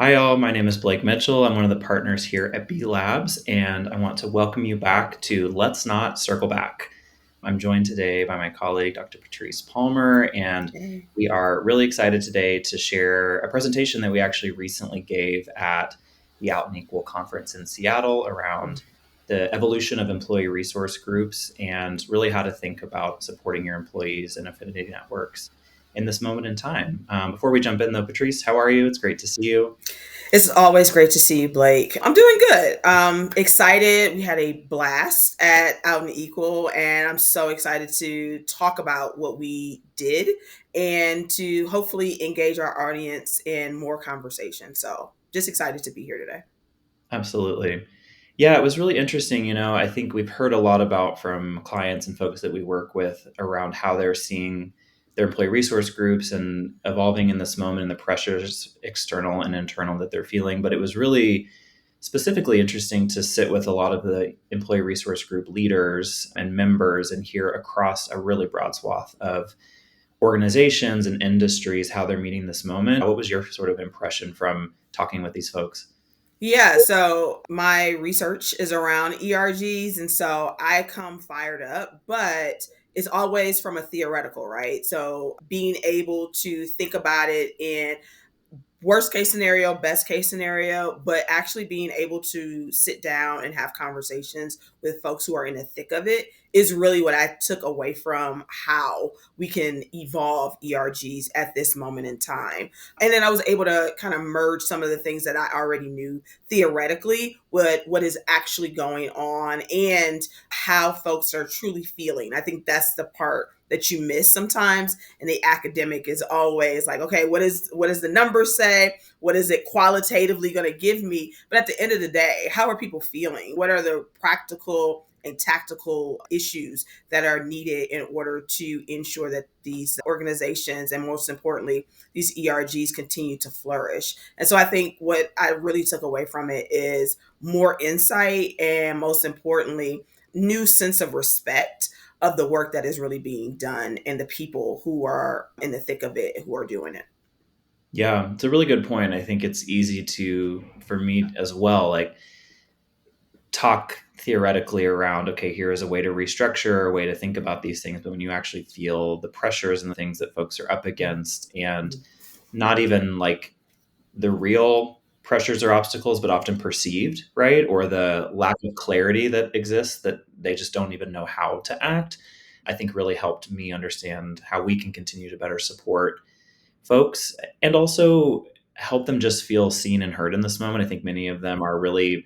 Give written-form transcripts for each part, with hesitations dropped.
Hi, all. My name is Blake Mitchell. I'm one of the partners here at B Labs, and I want to welcome you back to Let's Not Circle Back. I'm joined today by my colleague, Dr. Patrice Palmer, and Okay. we are really excited today to share a presentation that we actually recently gave at the Out and Equal conference in Seattle around the evolution of employee resource groups and really how to think about supporting your employees and affinity networks in this moment in time. Before we jump in, though, Patrice, how are you? It's great to see you. It's always great to see you, Blake. I'm doing good. Excited. We had a blast at Out and Equal, and I'm so excited to talk about what we did and to hopefully engage our audience in more conversation. So, just excited to be here today. Absolutely. Yeah, it was really interesting. I think we've heard a lot about from clients and folks that we work with around how they're seeing their employee resource groups and evolving in this moment and the pressures, external and internal, that they're feeling. But it was really specifically interesting to sit with a lot of the employee resource group leaders and members and hear across a really broad swath of organizations and industries how they're meeting this moment. What was your sort of impression from talking with these folks? Yeah, so my research is around ERGs, and so I come fired up, but it's always from a theoretical, right? So being able to think about it in worst case scenario, best case scenario, but actually being able to sit down and have conversations with folks who are in the thick of it is really what I took away from how we can evolve ERGs at this moment in time. And then I was able to kind of merge some of the things that I already knew theoretically with what is actually going on and how folks are truly feeling. I think that's the part that you miss sometimes, and the academic is always like, okay, what does the numbers say, what is it qualitatively going to give me, but at the end of the day, how are people feeling, what are the practical and tactical issues that are needed in order to ensure that these organizations and most importantly these ERGs continue to flourish. And so I think what I really took away from it is more insight and most importantly new sense of respect of the work that is really being done and the people who are in the thick of it who are doing it. Yeah, it's a really good point. I think it's easy to, for me as well, like talk theoretically around, okay, here is a way to restructure, a way to think about these things. But when you actually feel the pressures and the things that folks are up against, and not even like the real pressures or obstacles, but often perceived, right? Or the lack of clarity that exists that they just don't even know how to act, I think really helped me understand how we can continue to better support folks and also help them just feel seen and heard in this moment. I think many of them are really,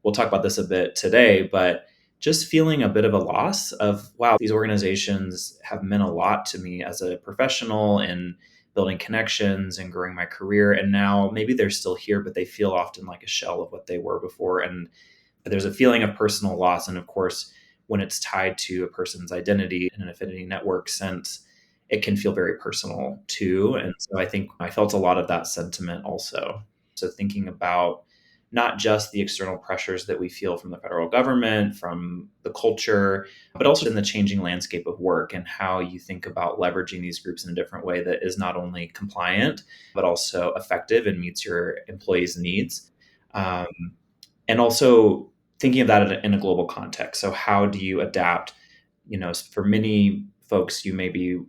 we'll talk about this a bit today, but just feeling a bit of a loss of, wow, these organizations have meant a lot to me as a professional in building connections and growing my career. And now maybe they're still here, but they feel often like a shell of what they were before. And there's a feeling of personal loss. And of course, when it's tied to a person's identity in an affinity network sense, it can feel very personal too. And so I think I felt a lot of that sentiment also. So thinking about not just the external pressures that we feel from the federal government, from the culture, but also in the changing landscape of work and how you think about leveraging these groups in a different way that is not only compliant, but also effective and meets your employees' needs. Um, and also thinking of that in a global context. So how do you adapt? For many folks, you may be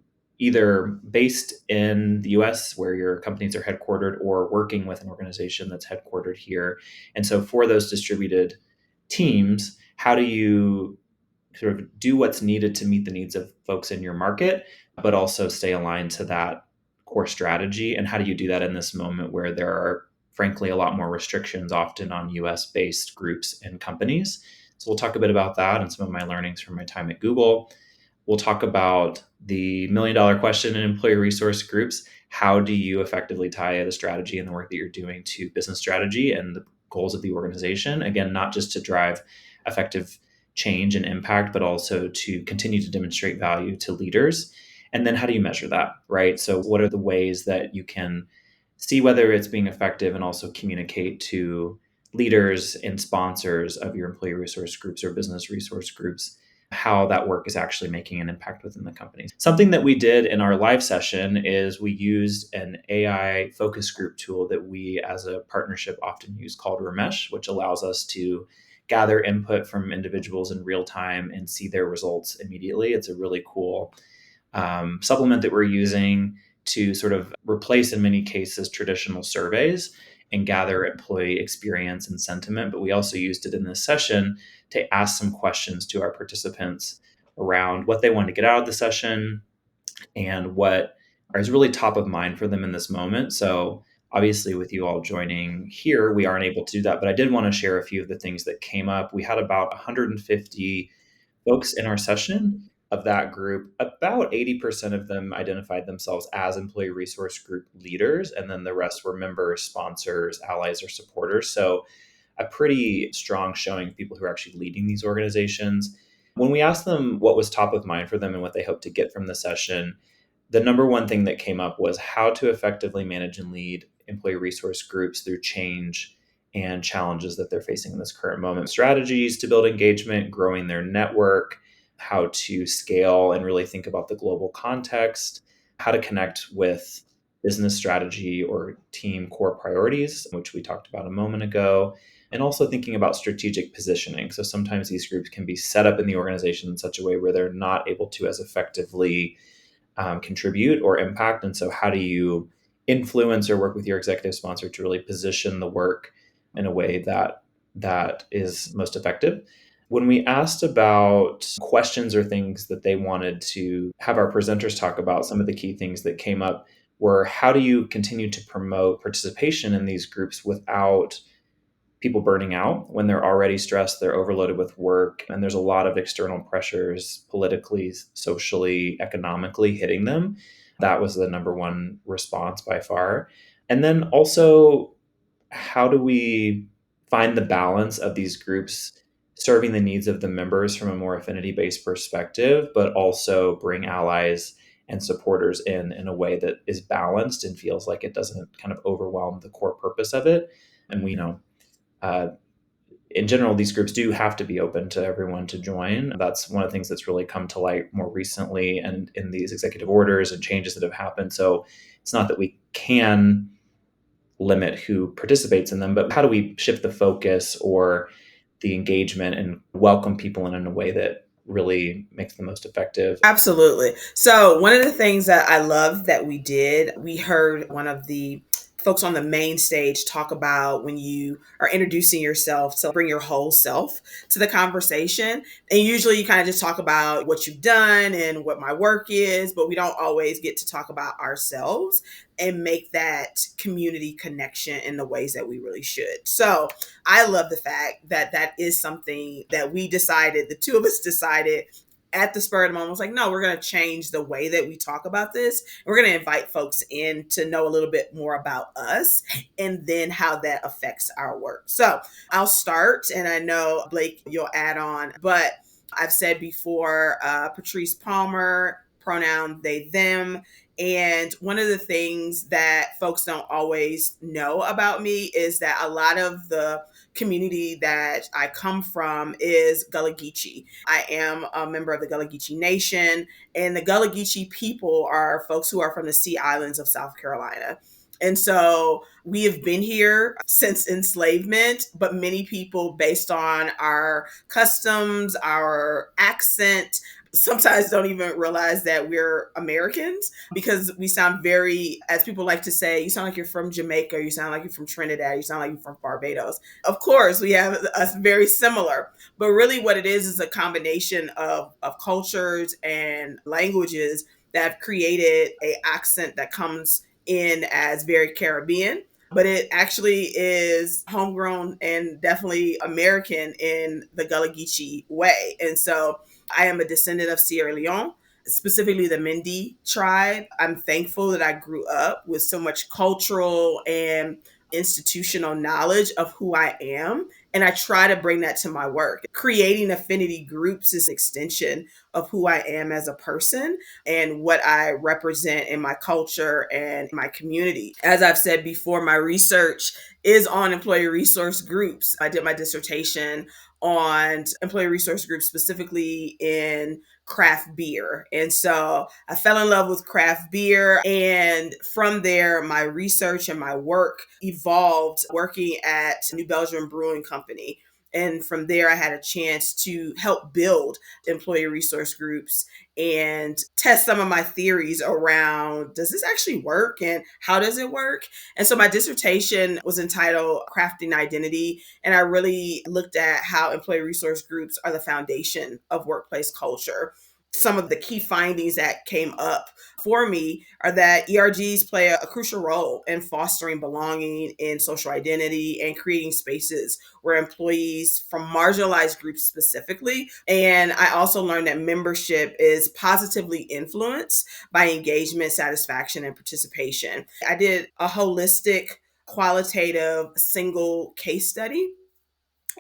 either based in the US where your companies are headquartered or working with an organization that's headquartered here. And so for those distributed teams, how do you sort of do what's needed to meet the needs of folks in your market, but also stay aligned to that core strategy? And how do you do that in this moment where there are, frankly, a lot more restrictions often on US based groups and companies? So we'll talk a bit about that and some of my learnings from my time at Google. We'll talk about the $1 million question in employee resource groups. How do you effectively tie the strategy and the work that you're doing to business strategy and the goals of the organization? Again, not just to drive effective change and impact, but also to continue to demonstrate value to leaders. And then how do you measure that, right? So, what are the ways that you can see whether it's being effective and also communicate to leaders and sponsors of your employee resource groups or business resource groups how that work is actually making an impact within the company. Something that we did in our live session is we used an AI focus group tool that we as a partnership often use called Ramesh, which allows us to gather input from individuals in real time and see their results immediately. It's a really cool supplement that we're using to sort of replace, in many cases, traditional surveys and gather employee experience and sentiment. But we also used it in this session to ask some questions to our participants around what they wanted to get out of the session and what is really top of mind for them in this moment. So, obviously, with you all joining here, we aren't able to do that. But I did want to share a few of the things that came up. We had about 150 folks in our session. Of that group, about 80% of them identified themselves as employee resource group leaders, and then the rest were members, sponsors, allies, or supporters. So, a pretty strong showing of people who are actually leading these organizations. When we asked them what was top of mind for them and what they hoped to get from the session, the number one thing that came up was how to effectively manage and lead employee resource groups through change and challenges that they're facing in this current moment. Strategies to build engagement, growing their network, how to scale and really think about the global context, how to connect with business strategy or team core priorities, which we talked about a moment ago, and also thinking about strategic positioning. So sometimes these groups can be set up in the organization in such a way where they're not able to as effectively contribute or impact. And so, how do you influence or work with your executive sponsor to really position the work in a way that is most effective? When we asked about questions or things that they wanted to have our presenters talk about, some of the key things that came up were how do you continue to promote participation in these groups without people burning out when they're already stressed, they're overloaded with work, and there's a lot of external pressures politically, socially, economically hitting them. That was the number one response by far. And then also, how do we find the balance of these groups serving the needs of the members from a more affinity based perspective, but also bring allies and supporters in a way that is balanced and feels like it doesn't kind of overwhelm the core purpose of it. And we know uh, in general, these groups do have to be open to everyone to join. That's one of the things that's really come to light more recently and in these executive orders and changes that have happened. So it's not that we can limit who participates in them, but how do we shift the focus or the engagement and welcome people in a way that really makes the most effective? Absolutely. So, one of the things that I love that we did, we heard one of the folks on the main stage talk about when you are introducing yourself to bring your whole self to the conversation. And usually you kind of just talk about what you've done and what my work is, but we don't always get to talk about ourselves and make that community connection in the ways that we really should. So, I love the fact that that is something that we decided, the two of us decided at the spur of the moment, was like, no, we're going to change the way that we talk about this. We're going to invite folks in to know a little bit more about us and then how that affects our work. So I'll start, and I know, Blake, you'll add on, but I've said before, Patrice Palmer, pronoun they, them. And one of the things that folks don't always know about me is that a lot of the community that I come from is Gullah Geechee. I am a member of the Gullah Geechee Nation, and the Gullah Geechee people are folks who are from the Sea Islands of South Carolina. And so we have been here since enslavement, but many people, based on our customs, our accent, sometimes don't even realize that we're Americans because we sound very, as people like to say, you sound like you're from Jamaica, you sound like you're from Trinidad, you sound like you're from Barbados. Of course, we have us very similar, but really what it is a combination of cultures and languages that have created a accent that comes in as very Caribbean, but it actually is homegrown and definitely American in the Gullah Geechee way. And so I am a descendant of Sierra Leone, specifically the Mindi tribe. I'm thankful that I grew up with so much cultural and institutional knowledge of who I am. And I try to bring that to my work. Creating affinity groups is an extension of who I am as a person and what I represent in my culture and my community. As I've said before, my research is on employee resource groups. I did my dissertation on employee resource groups, specifically in craft beer. And so I fell in love with craft beer. And from there, my research and my work evolved working at New Belgium Brewing Company. And from there, I had a chance to help build employee resource groups and test some of my theories around, does this actually work and how does it work? And so my dissertation was entitled Crafting Identity. And I really looked at how employee resource groups are the foundation of workplace culture. Some of the key findings that came up for me are that ERGs play a crucial role in fostering belonging in social identity and creating spaces where employees from marginalized groups specifically. And I also learned that membership is positively influenced by engagement, satisfaction, and participation. I did a holistic, qualitative, single case study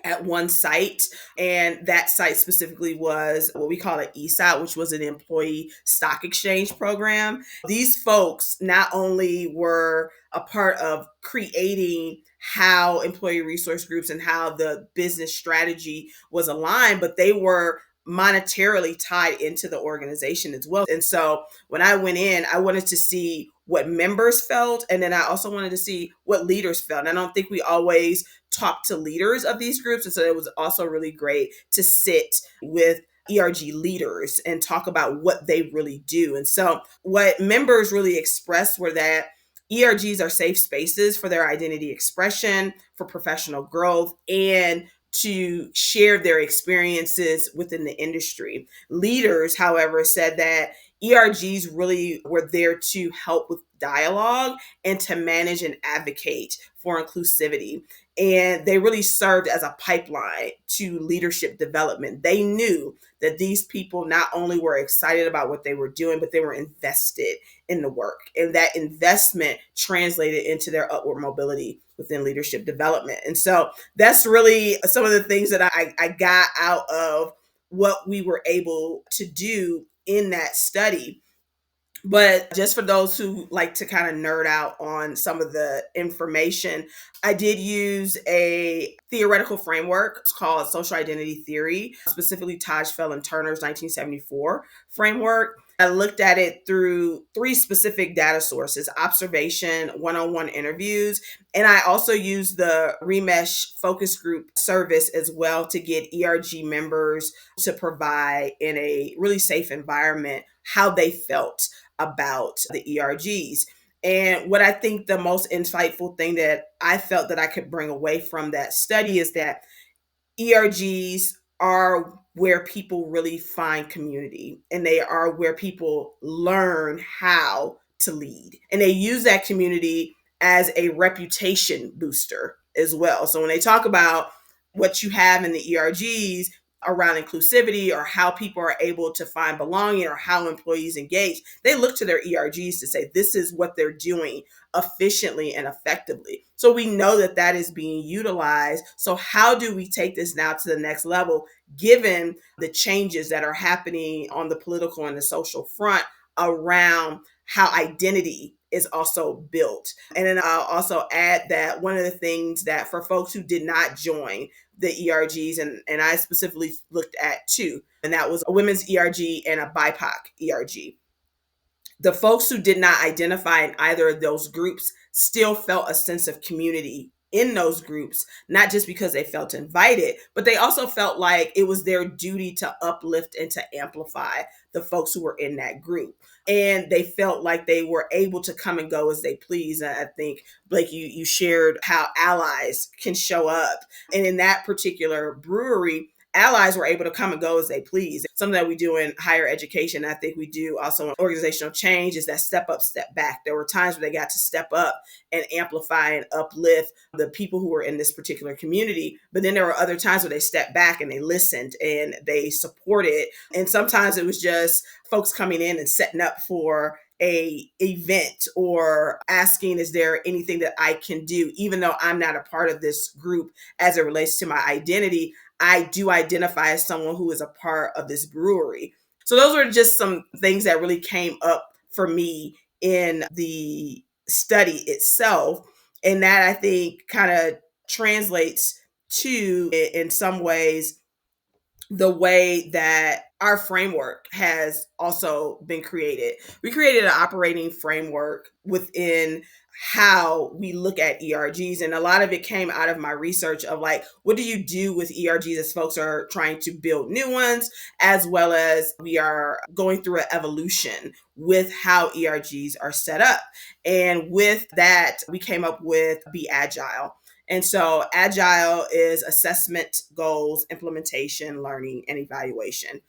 at one site. And that site specifically was what we call an ESOP, which was an employee stock exchange program. These folks not only were a part of creating how employee resource groups and how the business strategy was aligned, but they were monetarily tied into the organization as well. And so when I went in, I wanted to see what members felt. And then I also wanted to see what leaders felt. And I don't think we always talk to leaders of these groups. And so it was also really great to sit with ERG leaders and talk about what they really do. And so what members really expressed were that ERGs are safe spaces for their identity expression, for professional growth, and to share their experiences within the industry. Leaders, however, said that ERGs really were there to help with dialogue and to manage and advocate for inclusivity. And they really served as a pipeline to leadership development. They knew that these people not only were excited about what they were doing, but they were invested in the work. And that investment translated into their upward mobility within leadership development. And so that's really some of the things that I got out of what we were able to do in that study. But just for those who like to kind of nerd out on some of the information, I did use a theoretical framework. It's called social identity theory, specifically Tajfel and Turner's 1974 framework. I looked at it through three specific data sources: observation, one-on-one interviews, and I also used the Remesh focus group service as well to get ERG members to provide in a really safe environment how they felt about the ERGs. And what I think the most insightful thing that I felt that I could bring away from that study is that ERGs are where people really find community, and they are where people learn how to lead. And they use that community as a reputation booster as well. So when they talk about what you have in the ERGs around inclusivity or how people are able to find belonging or how employees engage, they look to their ERGs to say, this is what they're doing efficiently and effectively. So we know that that is being utilized. So how do we take this now to the next level, given the changes that are happening on the political and the social front around how identity is also built? And then I'll also add that one of the things that for folks who did not join the ERGs, and I specifically looked at two, and that was a women's ERG and a BIPOC ERG. The folks who did not identify in either of those groups still felt a sense of community in those groups, not just because they felt invited, but they also felt like it was their duty to uplift and to amplify the folks who were in that group. And they felt like they were able to come and go as they please. And I think, Blake, you shared how allies can show up. And in that particular brewery, allies were able to come and go as they please. Something that we do in higher education, I think we do also in organizational change, is that step up, step back. There were times where they got to step up and amplify and uplift the people who were in this particular community. But then there were other times where they stepped back and they listened and they supported. And sometimes it was just folks coming in and setting up for a event or asking, is there anything that I can do? Even though I'm not a part of this group as it relates to my identity, I do identify as someone who is a part of this brewery. So those were just some things that really came up for me in the study itself. And that I think kind of translates to, in some ways, the way that our framework has also been created. We created an operating framework within how we look at ERGs. And a lot of it came out of my research of like, what do you do with ERGs as folks are trying to build new ones, as well as we are going through an evolution with how ERGs are set up. And with that, we came up with Be Agile. And so agile is assessment, goals, implementation, learning, and evaluation.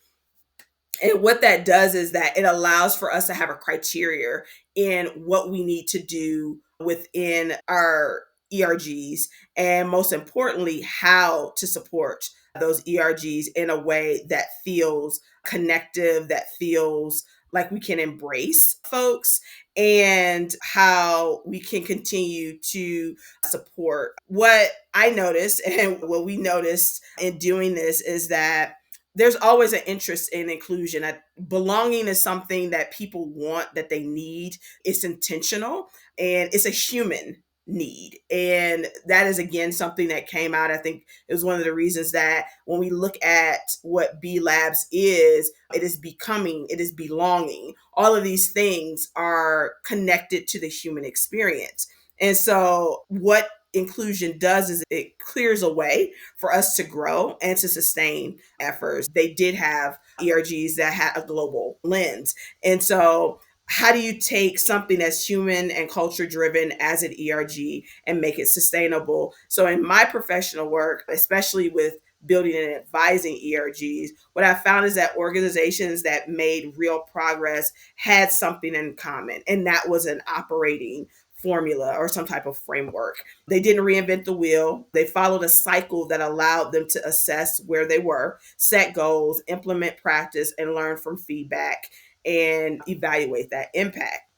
And what that does is that it allows for us to have a criteria in what we need to do within our ERGs, and most importantly, how to support those ERGs in a way that feels connective, that feels like we can embrace folks, and how we can continue to support. What I noticed and what we noticed in doing this is that there's always an interest in inclusion. Belonging is something that people want, that they need. It's intentional and it's a human need. And that is, again, something that came out. I think it was one of the reasons that when we look at what B Labs is, it is becoming, it is belonging. All of these things are connected to the human experience. And so what inclusion does is it clears a way for us to grow and to sustain efforts. They did have ERGs that had a global lens. And so how do you take something that's human and culture driven as an ERG and make it sustainable? So in my professional work, especially with building and advising ERGs, what I found is that organizations that made real progress had something in common, and that was an operating formula or some type of framework. They didn't reinvent the wheel. They followed a cycle that allowed them to assess where they were, set goals, implement practice, and learn from feedback and evaluate that impact.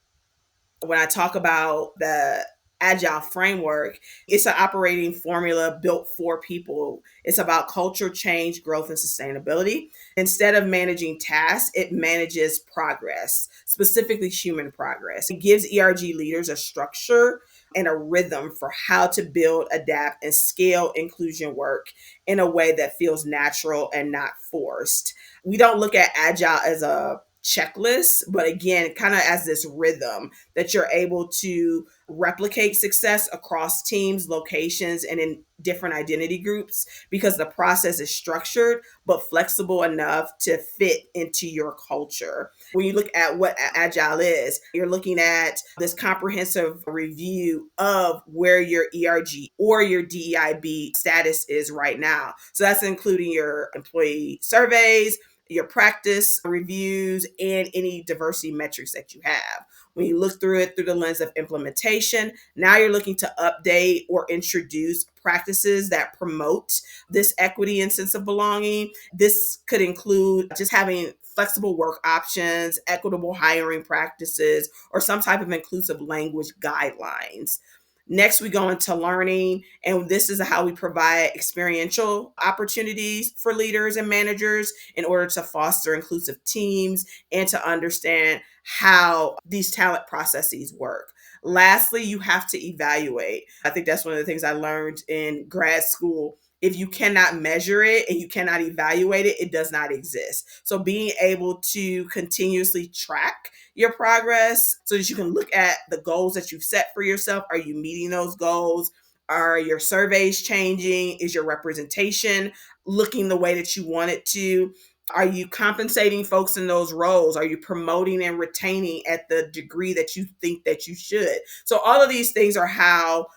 When I talk about the agile framework, it's an operating formula built for people. It's about culture change, growth, and sustainability. Instead of managing tasks, it manages progress, specifically human progress. It gives ERG leaders a structure and a rhythm for how to build, adapt, and scale inclusion work in a way that feels natural and not forced. We don't look at agile as a checklist, but again, kind of as this rhythm that you're able to replicate success across teams, locations, and in different identity groups, because the process is structured but flexible enough to fit into your culture. When you look at what agile is, you're looking at this comprehensive review of where your ERG or your DEIB status is right now. So that's including your employee surveys, your practice reviews, and any diversity metrics that you have. When you look through it through the lens of implementation, now you're looking to update or introduce practices that promote this equity and sense of belonging. This could include just having flexible work options, equitable hiring practices, or some type of inclusive language guidelines. Next, we go into learning, and this is how we provide experiential opportunities for leaders and managers in order to foster inclusive teams and to understand how these talent processes work. Lastly, you have to evaluate. I think that's one of the things I learned in grad school. If you cannot measure it and you cannot evaluate it, it does not exist. So being able to continuously track your progress so that you can look at the goals that you've set for yourself. Are you meeting those goals? Are your surveys changing? Is your representation looking the way that you want it to? Are you compensating folks in those roles? Are you promoting and retaining at the degree that you think that you should? So all of these things are how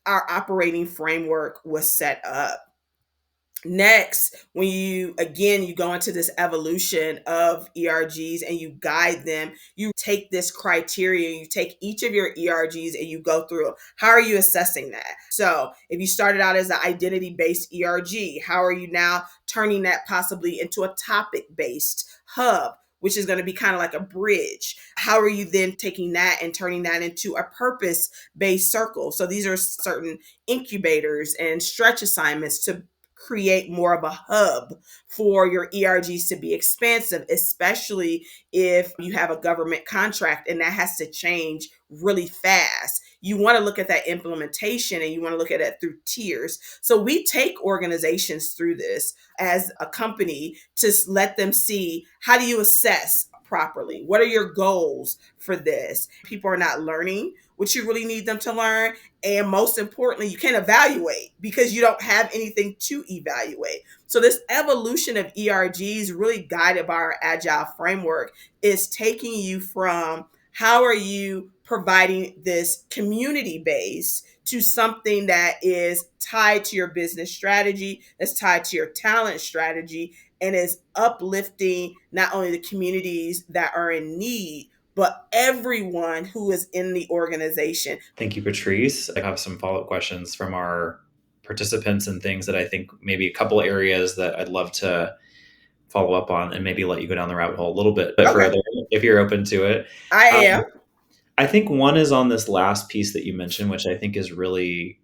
our operating framework was set up. Next, when you go into this evolution of ERGs and you guide them, you take this criteria, you take each of your ERGs and you go through how are you assessing that. So if you started out as an identity based ERG, how are you now turning that possibly into a topic based hub, which is going to be kind of like a bridge? How are you then taking that and turning that into a purpose based circle? So these are certain incubators and stretch assignments to create more of a hub for your ERGs to be expansive, especially if you have a government contract and that has to change really fast. You want to look at that implementation and you want to look at it through tiers. So we take organizations through this as a company to let them see, how do you assess properly? What are your goals for this? People are not learning what you really need them to learn. And most importantly, you can't evaluate because you don't have anything to evaluate. So this evolution of ERGs, really guided by our agile framework, is taking you from how are you providing this community base to something that is tied to your business strategy, that's tied to your talent strategy, and is uplifting not only the communities that are in need, but everyone who is in the organization. Thank you, Patrice. I have some follow-up questions from our participants and things that I think maybe a couple areas that I'd love to follow up on and maybe let you go down the rabbit hole a little bit Okay, further if you're open to it. I Um, am. I think one is on this last piece that you mentioned, which I think is really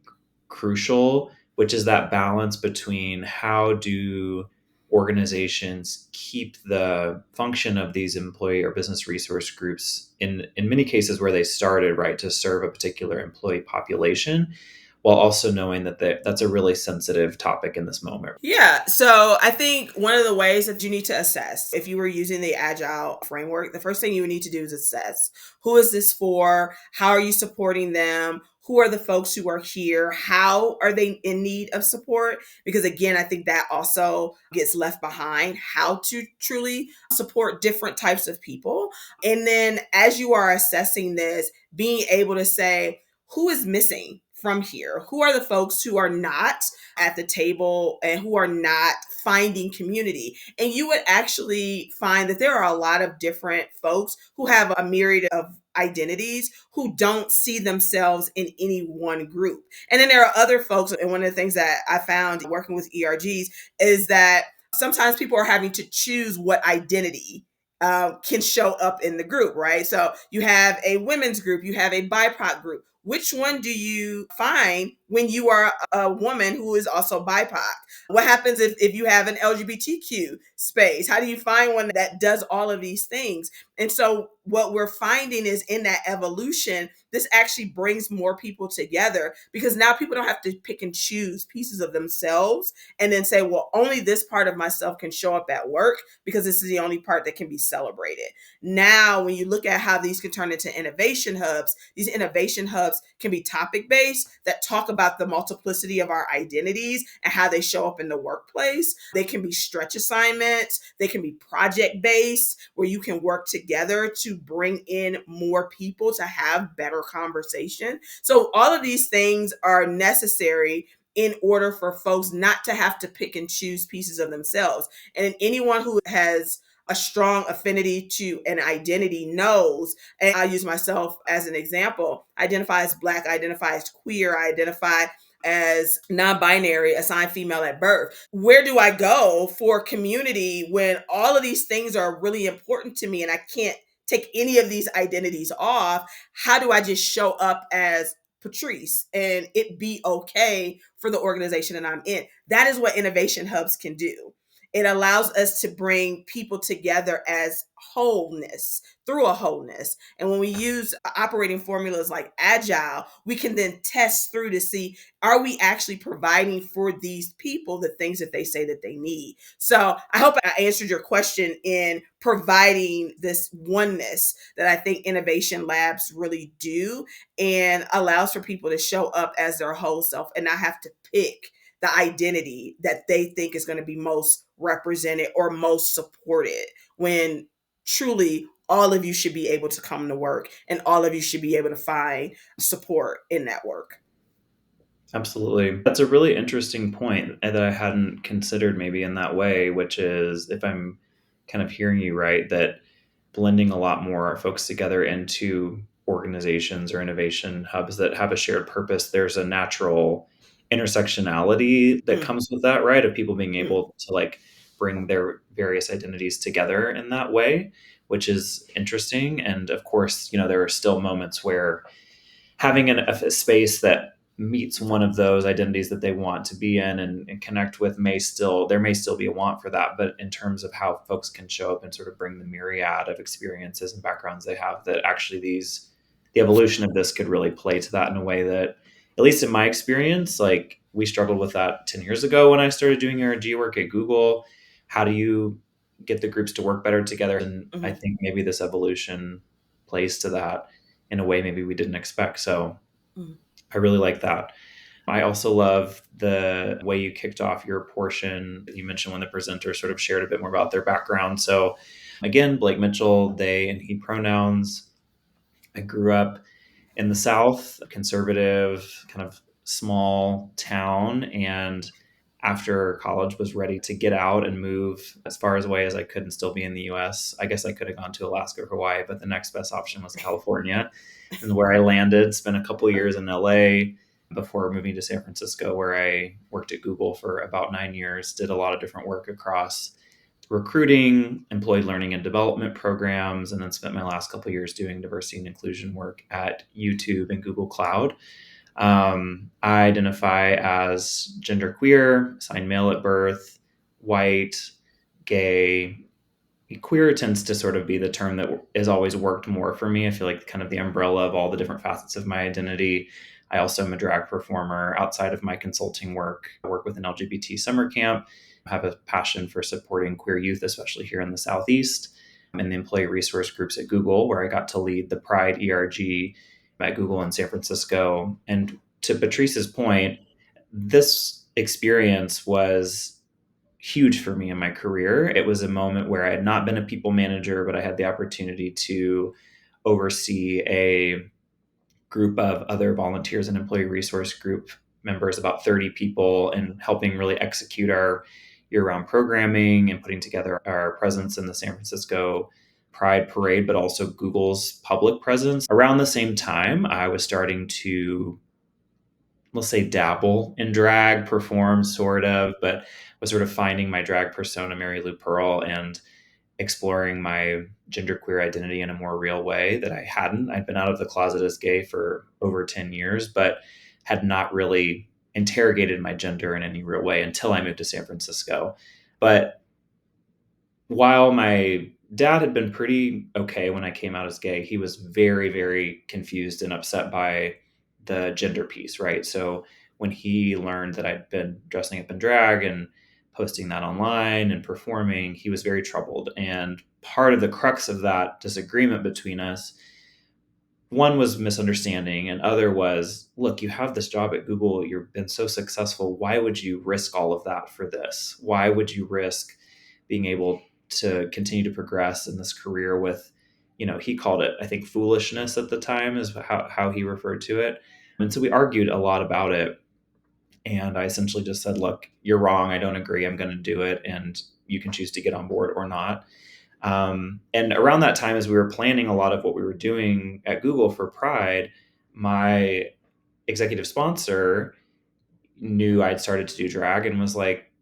crucial, which is that balance between how do organizations keep the function of these employee or business resource groups in many cases where they started, right, to serve a particular employee population, while also knowing that that's a really sensitive topic in this moment. Yeah. So I think one of the ways that you need to assess, if you were using the agile framework, the first thing you would need to do is assess, who is this for? How are you supporting them? Who are the folks who are here? How are they in need of support? Because again, I think that also gets left behind, how to truly support different types of people. And then as you are assessing this, being able to say, who is missing from here? Who are the folks who are not at the table and who are not finding community? And you would actually find that there are a lot of different folks who have a myriad of identities who don't see themselves in any one group. And then there are other folks, and one of the things that I found working with ERGs is that sometimes people are having to choose what identity can show up in the group, right? So you have a women's group, you have a BIPOC group. Which one do you find when you are a woman who is also BIPOC? What happens if you have an LGBTQ space? How do you find one that does all of these things? And so what we're finding is in that evolution, this actually brings more people together because now people don't have to pick and choose pieces of themselves and then say, well, only this part of myself can show up at work because this is the only part that can be celebrated. Now, when you look at how these can turn into innovation hubs, these innovation hubs can be topic based that talk about the multiplicity of our identities and how they show up in the workplace. They can be stretch assignments. They can be project based where you can work together to bring in more people to have better conversation. So all of these things are necessary in order for folks not to have to pick and choose pieces of themselves. And anyone who has a strong affinity to an identity knows, and I use myself as an example, identify as Black, identify as queer, identify as non-binary, assigned female at birth. Where do I go for community when all of these things are really important to me and I can't take any of these identities off? How do I just show up as Patrice and it be okay for the organization that I'm in? That is what innovation hubs can do. It allows us to bring people together as wholeness, through a wholeness. And when we use operating formulas like agile, we can then test through to see, are we actually providing for these people the things that they say that they need? So I hope I answered your question in providing this oneness that I think innovation labs really do, and allows for people to show up as their whole self and not have to pick the identity that they think is going to be most represented or most supported, when truly all of you should be able to come to work and all of you should be able to find support in that work. Absolutely. That's a really interesting point that I hadn't considered maybe in that way, which is, if I'm kind of hearing you right, that blending a lot more folks together into organizations or innovation hubs that have a shared purpose, there's a natural intersectionality that Mm, comes with that, right? Of people being mm. able to like bring their various identities together in that way, which is interesting. And of course, there are still moments where having a space that meets one of those identities that they want to be in and connect with there may still be a want for that, but in terms of how folks can show up and sort of bring the myriad of experiences and backgrounds they have, that actually the evolution of this could really play to that in a way that, at least in my experience, like we struggled with that 10 years ago when I started doing ERG work at Google. How do you get the groups to work better together? And I Mhm. think maybe this evolution plays to that in a way maybe we didn't expect. So Mhm. I really like that. I also love the way you kicked off your portion. You mentioned when the presenter sort of shared a bit more about their background. So, again, Blake Mitchell, they and he pronouns. I grew up in the South, a conservative, kind of small town. And after college, was ready to get out and move as far away as I could and still be in the US. I guess I could have gone to Alaska or Hawaii, but the next best option was California. And where I landed, spent a couple years in LA before moving to San Francisco, where I worked at Google for about 9 years, did a lot of different work across recruiting, employee learning and development programs, and then spent my last couple of years doing diversity and inclusion work at YouTube and Google Cloud. I identify as genderqueer, assigned male at birth, white, gay. Queer tends to sort of be the term that has always worked more for me. I feel like kind of the umbrella of all the different facets of my identity. I also am a drag performer outside of my consulting work. I work with an LGBT summer camp. I have a passion for supporting queer youth, especially here in the Southeast, and the employee resource groups at Google, where I got to lead the Pride ERG at Google in San Francisco. And to Patrice's point, this experience was huge for me in my career. It was a moment where I had not been a people manager, but I had the opportunity to oversee a group of other volunteers and employee resource group members, about 30 people, and helping really execute our year round programming and putting together our presence in the San Francisco Pride Parade, but also Google's public presence. Around the same time, I was starting to, let's say, dabble in drag, perform sort of, but was sort of finding my drag persona, Mary Lou Pearl, and exploring my genderqueer identity in a more real way that I hadn't. I'd been out of the closet as gay for over 10 years, but had not really interrogated my gender in any real way until I moved to San Francisco. But while my dad had been pretty okay when I came out as gay, he was very, very confused and upset by the gender piece, right? So when he learned that I'd been dressing up in drag and posting that online and performing, he was very troubled. And part of the crux of that disagreement between us, one was misunderstanding, and other was, look, you have this job at Google, you've been so successful, why would you risk all of that for this? Why would you risk being able to continue to progress in this career with, he called it, I think, foolishness at the time is how he referred to it. And so we argued a lot about it, and I essentially just said, look, you're wrong, I don't agree, I'm going to do it, and you can choose to get on board or not. And around that time, as we were planning a lot of what we were doing at Google for Pride, my executive sponsor knew I'd started to do drag and was like,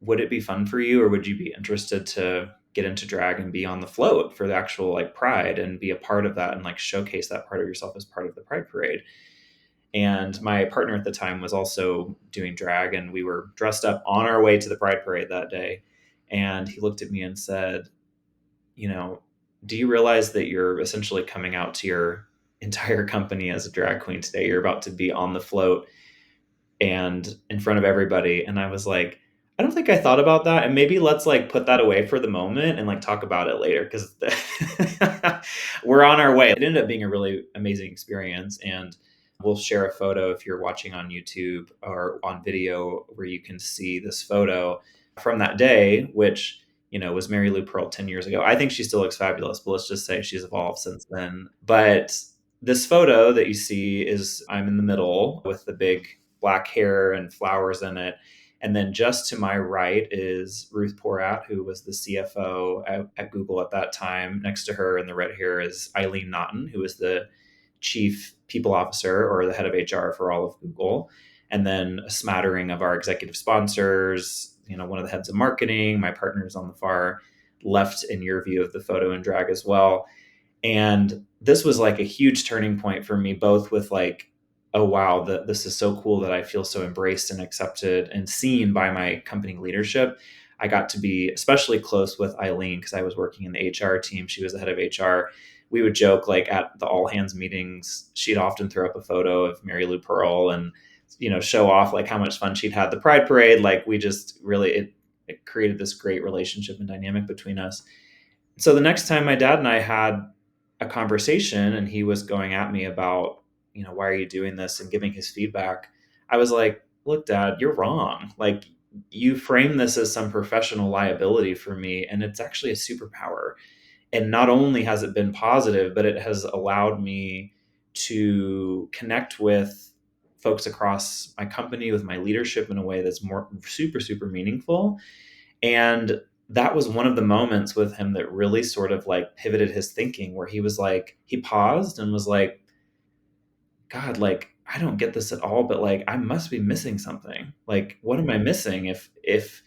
would it be fun for you, or would you be interested to get into drag and be on the float for the actual like Pride and be a part of that and like showcase that part of yourself as part of the Pride Parade? And my partner at the time was also doing drag, and we were dressed up on our way to the Pride Parade that day. And he looked at me and said, you know, do you realize that you're essentially coming out to your entire company as a drag queen today? You're about to be on the float and in front of everybody. And I was like, I don't think I thought about that. And maybe let's like put that away for the moment and like talk about it later, because we're on our way. It ended up being a really amazing experience. And we'll share a photo if you're watching on YouTube or on video where you can see this photo from that day, which, was Mary Lou Pearl 10 years ago. I think she still looks fabulous, but let's just say she's evolved since then. But this photo that you see is I'm in the middle with the big black hair and flowers in it. And then just to my right is Ruth Porat, who was the CFO at Google at that time. Next to her in the red hair is Eileen Naughton, who was the chief people officer or the head of HR for all of Google. And then a smattering of our executive sponsors, one of the heads of marketing, my partners on the far left in your view of the photo in drag as well. And this was like a huge turning point for me, both with like oh wow, this is so cool that I feel so embraced and accepted and seen by my company leadership. I got to be especially close with Eileen because I was working in the HR team. She was the head of HR. We would joke like at the all hands meetings, she'd often throw up a photo of Mary Lou Pearl and show off like how much fun she'd had the Pride Parade. Like we just really it created this great relationship and dynamic between us. So the next time my dad and I had a conversation and he was going at me about, why are you doing this and giving his feedback, I was like, look, Dad, you're wrong. Like, you frame this as some professional liability for me, and it's actually a superpower. And not only has it been positive, but it has allowed me to connect with folks across my company, with my leadership in a way that's more super, super meaningful. And that was one of the moments with him that really sort of like pivoted his thinking, where he was like, he paused and was like, God, like, I don't get this at all, but like, I must be missing something. Like, what am I missing if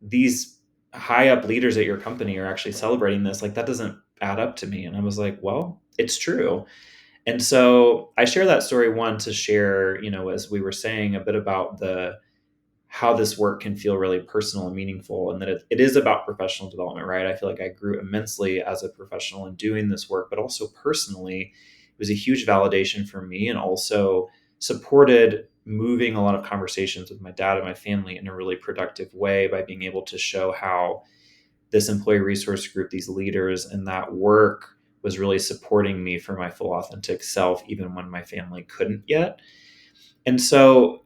these high up leaders at your company are actually celebrating this? Like, that doesn't add up to me. And I was like, well, it's true. And so I share that story, one, to share, as we were saying, a bit about the how this work can feel really personal and meaningful, and that it is about professional development, right? I feel like I grew immensely as a professional in doing this work, but also personally, it was a huge validation for me, and also supported moving a lot of conversations with my dad and my family in a really productive way by being able to show how this employee resource group, these leaders, and that work was really supporting me for my full authentic self, even when my family couldn't yet. And so,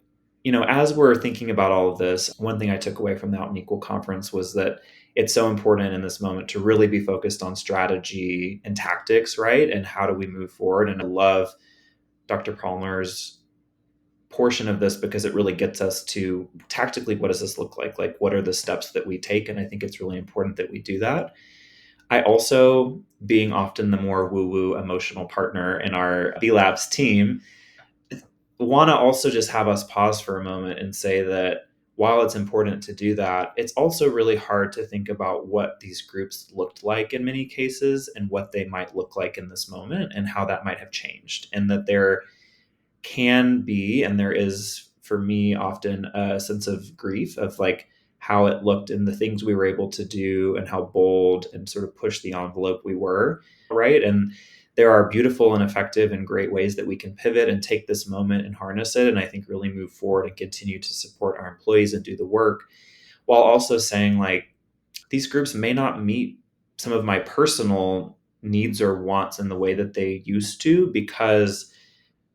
as we're thinking about all of this, one thing I took away from the Out and Equal conference was that it's so important in this moment to really be focused on strategy and tactics, right? And how do we move forward? And I love Dr. Palmer's portion of this because it really gets us to tactically, what does this look like? Like, what are the steps that we take? And I think it's really important that we do that. I also, being often the more woo-woo emotional partner in our B Labs team, want to also just have us pause for a moment and say that while it's important to do that, it's also really hard to think about what these groups looked like in many cases and what they might look like in this moment and how that might have changed. And that there can be, and there is for me often, a sense of grief of like how it looked and the things we were able to do and how bold and sort of push the envelope we were, right? And there are beautiful and effective and great ways that we can pivot and take this moment and harness it, and I think really move forward and continue to support our employees and do the work, while also saying like, these groups may not meet some of my personal needs or wants in the way that they used to, because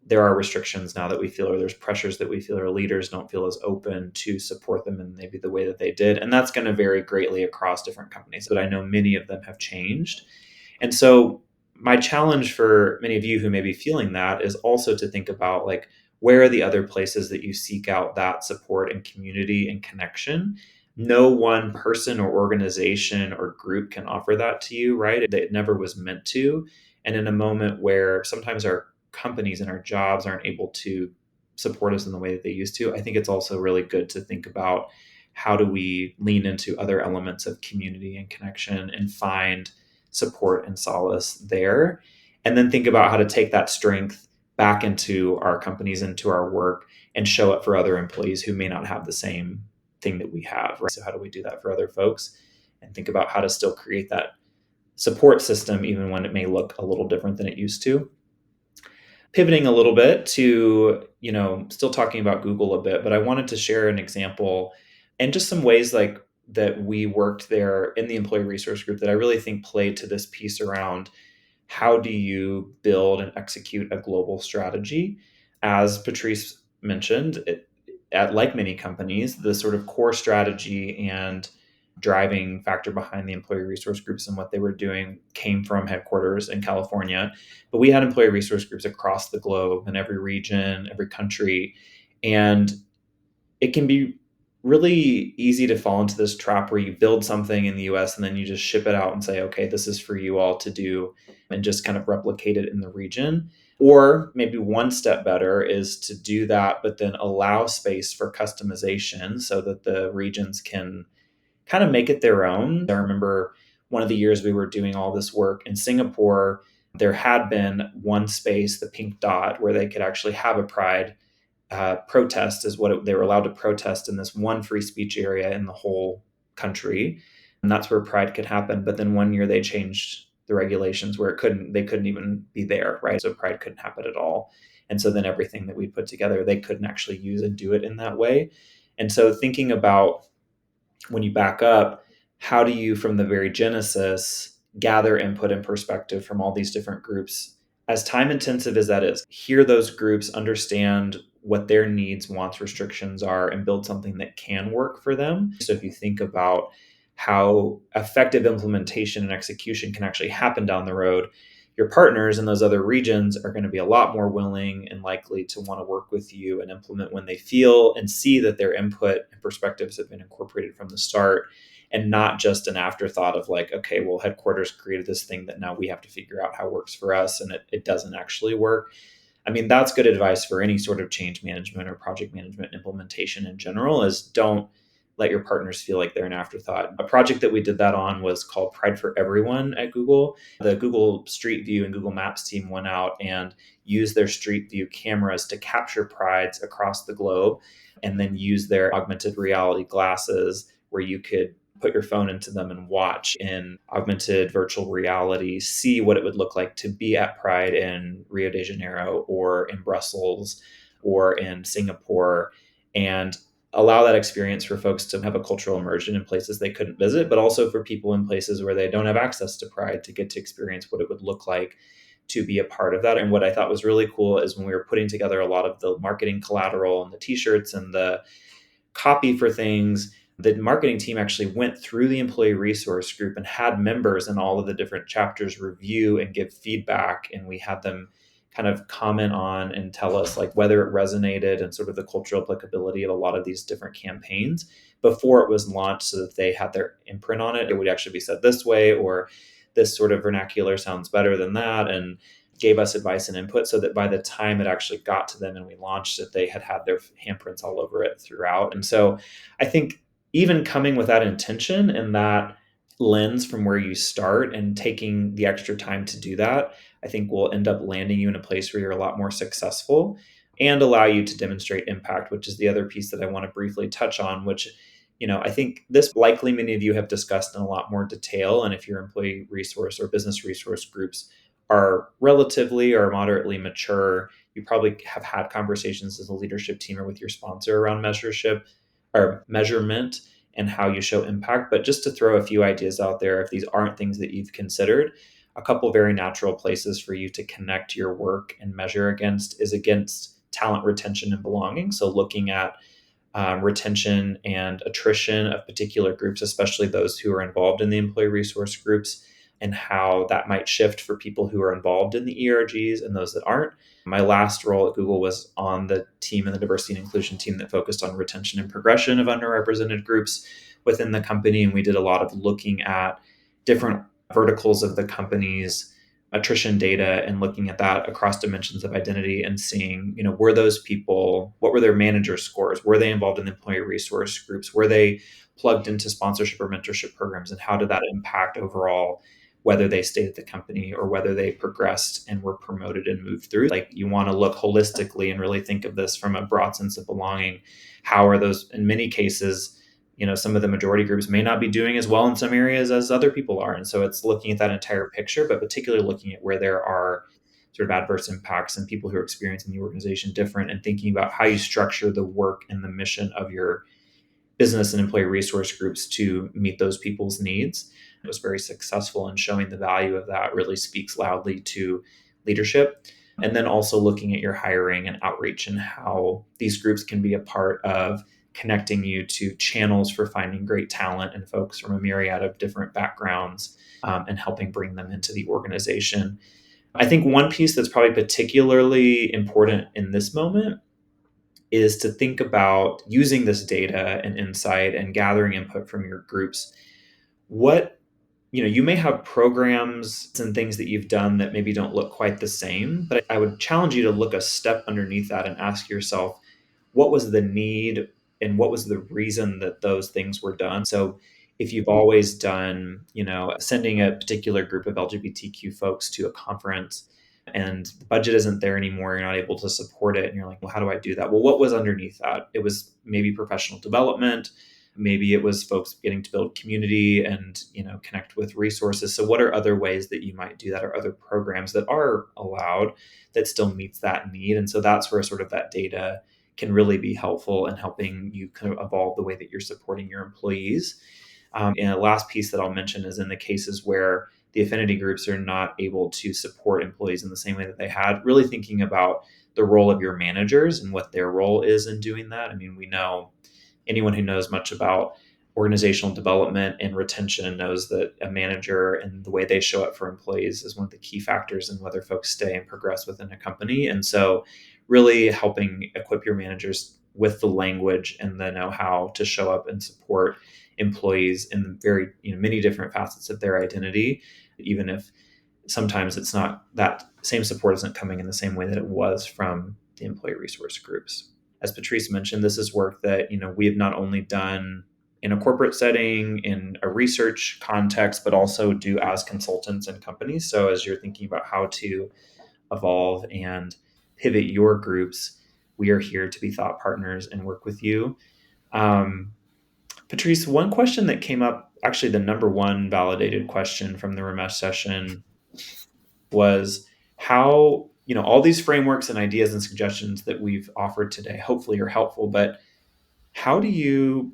there are restrictions now that we feel, or there's pressures that we feel, or leaders don't feel as open to support them in maybe the way that they did. And that's going to vary greatly across different companies, but I know many of them have changed. And so my challenge for many of you who may be feeling that is also to think about like, where are the other places that you seek out that support and community and connection? No one person or organization or group can offer that to you, right? It never was meant to. And in a moment where sometimes our companies and our jobs aren't able to support us in the way that they used to, I think it's also really good to think about how do we lean into other elements of community and connection and find support and solace there. And then think about how to take that strength back into our companies, into our work, and show it for other employees who may not have the same thing that we have. Right? So, how do we do that for other folks? And think about how to still create that support system, even when it may look a little different than it used to. Pivoting a little bit to, still talking about Google a bit, but I wanted to share an example and just some ways like that we worked there in the employee resource group that I really think played to this piece around how do you build and execute a global strategy. As Patrice mentioned, at like many companies, the sort of core strategy and driving factor behind the employee resource groups and what they were doing came from headquarters in California. But we had employee resource groups across the globe in every region, every country. And it can be really easy to fall into this trap where you build something in the US and then you just ship it out and say, okay, this is for you all to do, and just kind of replicate it in the region. Or maybe one step better is to do that, but then allow space for customization so that the regions can kind of make it their own. I remember one of the years we were doing all this work in Singapore, there had been one space, the pink dot, where they could actually have a pride protest, is what they were allowed to protest in this one free speech area in the whole country. And that's where pride could happen. But then one year they changed the regulations where they couldn't even be there, right? So pride couldn't happen at all. And so then everything that we put together, they couldn't actually use and do it in that way. And so thinking about, when you back up, how do you, from the very genesis, gather input and perspective from all these different groups? As time intensive as that is, hear those groups, understand what their needs, wants, restrictions are, and build something that can work for them. So if you think about how effective implementation and execution can actually happen down the road, your partners in those other regions are going to be a lot more willing and likely to want to work with you and implement when they feel and see that their input and perspectives have been incorporated from the start, and not just an afterthought of like, okay, well, headquarters created this thing that now we have to figure out how it works for us, and it doesn't actually work. I mean, that's good advice for any sort of change management or project management implementation in general, is don't let your partners feel like they're an afterthought. A project that we did that on was called Pride for Everyone at Google. The Google Street View and Google Maps team went out and used their Street View cameras to capture prides across the globe, and then use their augmented reality glasses where you could put your phone into them and watch in augmented virtual reality, see what it would look like to be at Pride in Rio de Janeiro or in Brussels or in Singapore, and allow that experience for folks to have a cultural immersion in places they couldn't visit, but also for people in places where they don't have access to Pride to get to experience what it would look like to be a part of that. And what I thought was really cool is when we were putting together a lot of the marketing collateral and the t-shirts and the copy for things, the marketing team actually went through the employee resource group and had members in all of the different chapters review and give feedback. And we had them kind of comment on and tell us like whether it resonated and sort of the cultural applicability of a lot of these different campaigns before it was launched, so that they had their imprint on it. It would actually be said this way, or this sort of vernacular sounds better than that, and gave us advice and input, so that by the time it actually got to them and we launched it, they had their handprints all over it throughout. And so I think even coming with that intention and that lens from where you start and taking the extra time to do that, I think will end up landing you in a place where you're a lot more successful and allow you to demonstrate impact, which is the other piece that I want to briefly touch on, which, I think this likely many of you have discussed in a lot more detail. And if your employee resource or business resource groups are relatively or moderately mature, you probably have had conversations as a leadership team or with your sponsor around measureship or measurement and how you show impact. But just to throw a few ideas out there, if these aren't things that you've considered, a couple very natural places for you to connect your work and measure against talent retention and belonging. So looking at retention and attrition of particular groups, especially those who are involved in the employee resource groups, and how that might shift for people who are involved in the ERGs and those that aren't. My last role at Google was on the team, in the diversity and inclusion team, that focused on retention and progression of underrepresented groups within the company. And we did a lot of looking at different verticals of the company's attrition data and looking at that across dimensions of identity and seeing, were those people, what were their manager scores? Were they involved in the employee resource groups? Were they plugged into sponsorship or mentorship programs? And how did that impact overall whether they stayed at the company or whether they progressed and were promoted and moved through? Like, you want to look holistically and really think of this from a broad sense of belonging. How are those, in many cases, some of the majority groups may not be doing as well in some areas as other people are. And so it's looking at that entire picture, but particularly looking at where there are sort of adverse impacts and people who are experiencing the organization different, and thinking about how you structure the work and the mission of your business and employee resource groups to meet those people's needs. It was very successful in showing the value of that, really speaks loudly to leadership. And then also looking at your hiring and outreach and how these groups can be a part of connecting you to channels for finding great talent and folks from a myriad of different backgrounds, and helping bring them into the organization. I think one piece that's probably particularly important in this moment is to think about using this data and insight and gathering input from your groups. What, you may have programs and things that you've done that maybe don't look quite the same, but I would challenge you to look a step underneath that and ask yourself, what was the need and what was the reason that those things were done? So if you've always done, sending a particular group of LGBTQ folks to a conference and the budget isn't there anymore, you're not able to support it, and you're like, well, how do I do that? Well, what was underneath that? It was maybe professional development, maybe it was folks getting to build community and connect with resources. So what are other ways that you might do that, or other programs that are allowed that still meets that need? And so that's where sort of that data can really be helpful in helping you kind of evolve the way that you're supporting your employees. And the last piece that I'll mention is in the cases where the affinity groups are not able to support employees in the same way that they had, really thinking about the role of your managers and what their role is in doing that. I mean, we know, anyone who knows much about organizational development and retention knows that a manager and the way they show up for employees is one of the key factors in whether folks stay and progress within a company. And so really helping equip your managers with the language and the know-how to show up and support employees in very many different facets of their identity, even if sometimes it's not, that same support isn't coming in the same way that it was from the employee resource groups. As Patrice mentioned, this is work that we have not only done in a corporate setting, in a research context, but also do as consultants in companies. So as you're thinking about how to evolve and pivot your groups, we are here to be thought partners and work with you. Patrice, one question that came up, actually the number one validated question from the Ramesh session, was how, all these frameworks and ideas and suggestions that we've offered today hopefully are helpful, but how do you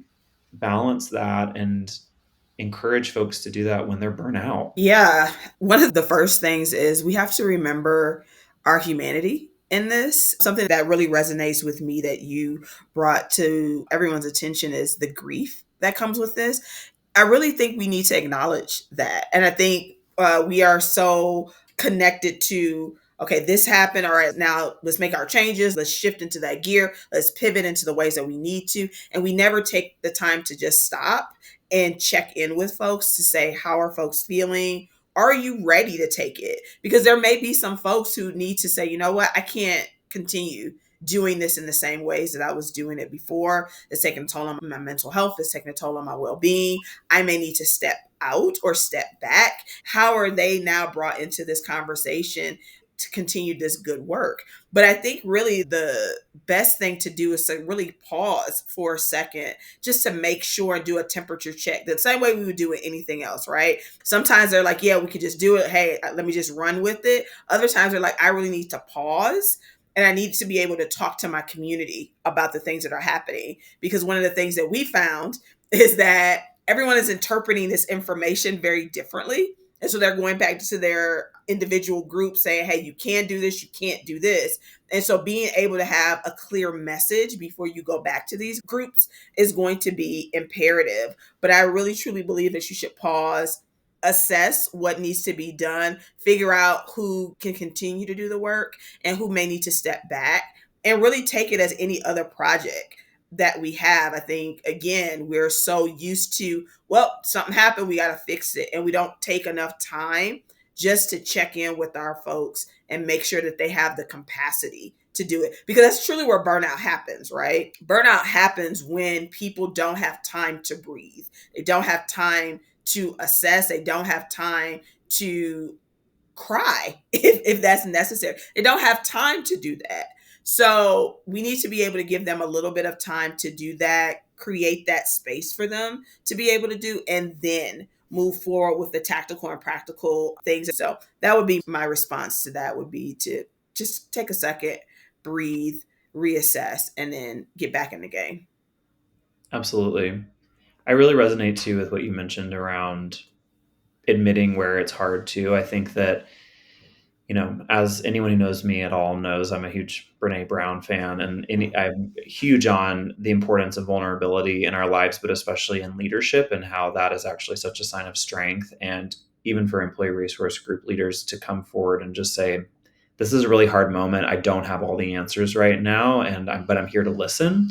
balance that and encourage folks to do that when they're burnt out? Yeah. One of the first things is we have to remember our humanity in this. Something that really resonates with me that you brought to everyone's attention is the grief that comes with this. I really think we need to acknowledge that. And I think we are so connected to, okay, this happened. All right, now let's make our changes. Let's shift into that gear. Let's pivot into the ways that we need to. And we never take the time to just stop and check in with folks to say, how are folks feeling? Are you ready to take it? Because there may be some folks who need to say, you know what, I can't continue doing this in the same ways that I was doing it before. It's taking a toll on my mental health. It's taking a toll on my well-being. I may need to step out or step back. How are they now brought into this conversation to continue this good work? But I think really the best thing to do is to really pause for a second, just to make sure and do a temperature check the same way we would do with anything else, right? Sometimes they're like, yeah, we could just do it. Hey, let me just run with it. Other times they're like, I really need to pause and I need to be able to talk to my community about the things that are happening. Because one of the things that we found is that everyone is interpreting this information very differently. And so they're going back to their individual groups saying, hey, you can do this, you can't do this. And so being able to have a clear message before you go back to these groups is going to be imperative. But I really truly believe that you should pause, assess what needs to be done, figure out who can continue to do the work and who may need to step back, and really take it as any other project that we have. I think, again, we're so used to, well, something happened, we got to fix it. And we don't take enough time just to check in with our folks and make sure that they have the capacity to do it. Because that's truly where burnout happens, right? Burnout happens when people don't have time to breathe. They don't have time to assess. They don't have time to cry if that's necessary. They don't have time to do that. So we need to be able to give them a little bit of time to do that, create that space for them to be able to do, and then move forward with the tactical and practical things. So that would be my response to that, would be to just take a second, breathe, reassess, and then get back in the game. Absolutely. I really resonate too with what you mentioned around admitting where it's hard to. I think that, as anyone who knows me at all knows, I'm a huge Brene Brown fan, and I'm huge on the importance of vulnerability in our lives, but especially in leadership, and how that is actually such a sign of strength. And even for employee resource group leaders to come forward and just say, this is a really hard moment. I don't have all the answers right now, but I'm here to listen.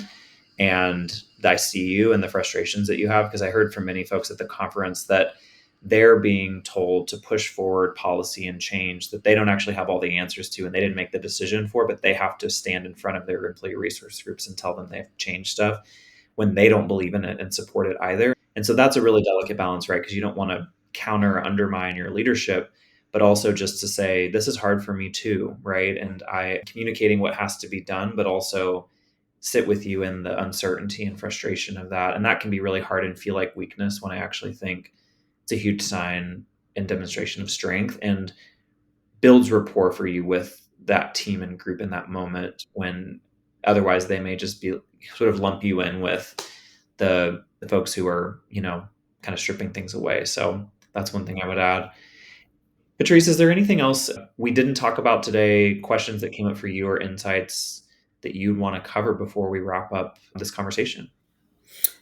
And I see you and the frustrations that you have, because I heard from many folks at the conference that they're being told to push forward policy and change that they don't actually have all the answers to, and they didn't make the decision for, but they have to stand in front of their employee resource groups and tell them they have to change stuff when they don't believe in it and support it either. And so that's a really delicate balance, right? Because you don't want to counter or undermine your leadership, but also just to say, this is hard for me too, right? And I communicating what has to be done, but also sit with you in the uncertainty and frustration of that. And that can be really hard and feel like weakness, when I actually think it's a huge sign and demonstration of strength, and builds rapport for you with that team and group in that moment, when otherwise they may just be sort of lump you in with the folks who are, kind of stripping things away. So that's one thing I would add. Patrice, is there anything else we didn't talk about today, questions that came up for you or insights that you'd want to cover before we wrap up this conversation?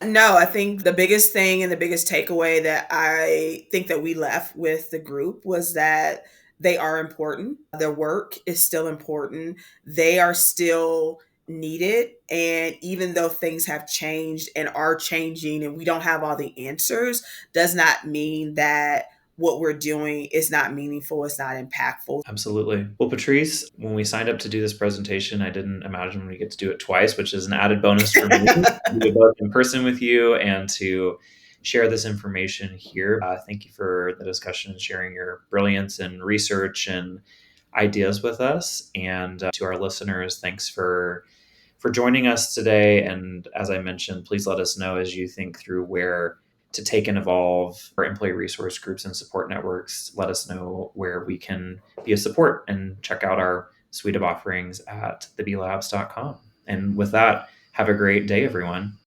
No, I think the biggest thing and the biggest takeaway that I think that we left with the group was that they are important. Their work is still important. They are still needed. And even though things have changed and are changing and we don't have all the answers, does not mean that what we're doing is not meaningful, it's not impactful. Absolutely. Well, Patrice, when we signed up to do this presentation, I didn't imagine we get to do it twice, which is an added bonus for me to do it both in person with you and to share this information here. Thank you for the discussion and sharing your brilliance and research and ideas with us. And to our listeners, thanks for joining us today. And as I mentioned, please let us know as you think through where to take and evolve our employee resource groups and support networks. Let us know where we can be a support, and check out our suite of offerings at theblabs.com. And with that, have a great day, everyone.